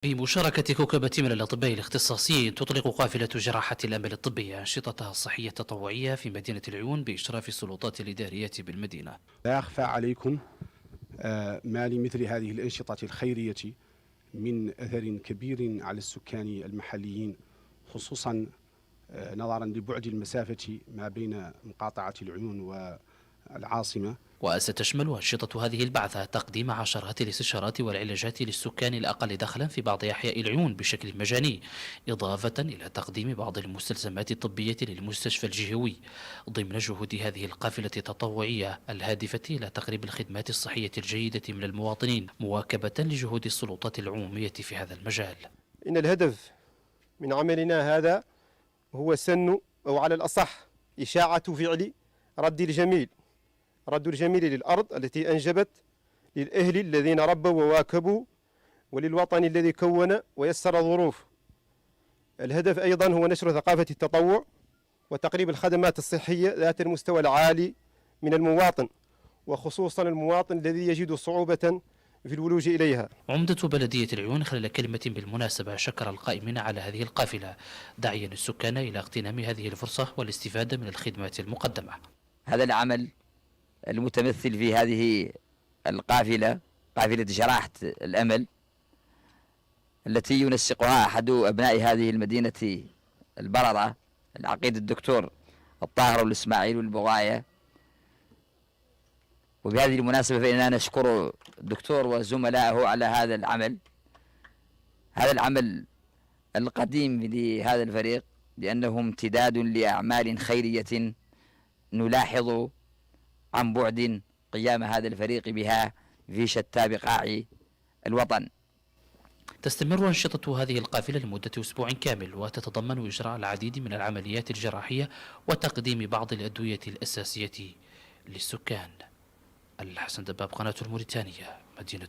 بمشاركة كوكبة من الأطباء الاختصاصيين تطلق قافلة جراحة الأمل الطبية أنشطتها الصحية التطوعية في مدينة العيون بإشراف السلطات الإدارية بالمدينة. لا يخفى عليكم ما لمثل هذه الأنشطة الخيرية من أثر كبير على السكان المحليين، خصوصا نظرا لبعد المسافة ما بين مقاطعة العيون والعاصمة. وستشمل أنشطة هذه البعثة تقديم عشرات الاستشارات والعلاجات للسكان الأقل دخلا في بعض أحياء العيون بشكل مجاني، إضافة إلى تقديم بعض المستلزمات الطبية للمستشفى الجهوي ضمن جهود هذه القافلة التطوعية الهادفة إلى تقريب الخدمات الصحية الجيدة من المواطنين، مواكبة لجهود السلطات العمومية في هذا المجال. إن الهدف من عملنا هذا هو سن أو على الأصح إشاعة فعل رد الجميل للأرض التي أنجبت، للأهل الذين ربوا وواكبوا، وللوطن الذي كون ويسر ظروف. الهدف أيضا هو نشر ثقافة التطوع وتقريب الخدمات الصحية ذات المستوى العالي من المواطن، وخصوصا المواطن الذي يجد صعوبة في الولوج إليها. عمدة بلدية العيون خلال كلمة بالمناسبة شكر القائمين على هذه القافلة، داعيا السكان إلى اغتنام هذه الفرصة والاستفادة من الخدمات المقدمة. هذا العمل المتمثل في هذه القافلة، قافلة جراحة الأمل، التي ينسقها أحد أبناء هذه المدينة البررة، العقيد الدكتور الطاهر الإسماعيل البغاية. وبهذه المناسبة فإننا نشكر الدكتور وزملائه على هذا العمل القديم لهذا الفريق، لأنه امتداد لأعمال خيرية نلاحظ عن بعد قيام هذا الفريق بها في شتى بقاع الوطن. تستمر أنشطة هذه القافلة لمدة أسبوع كامل، وتتضمن إجراء العديد من العمليات الجراحية وتقديم بعض الأدوية الأساسية للسكان. الحسن دباب، قناة الموريتانية، مدينة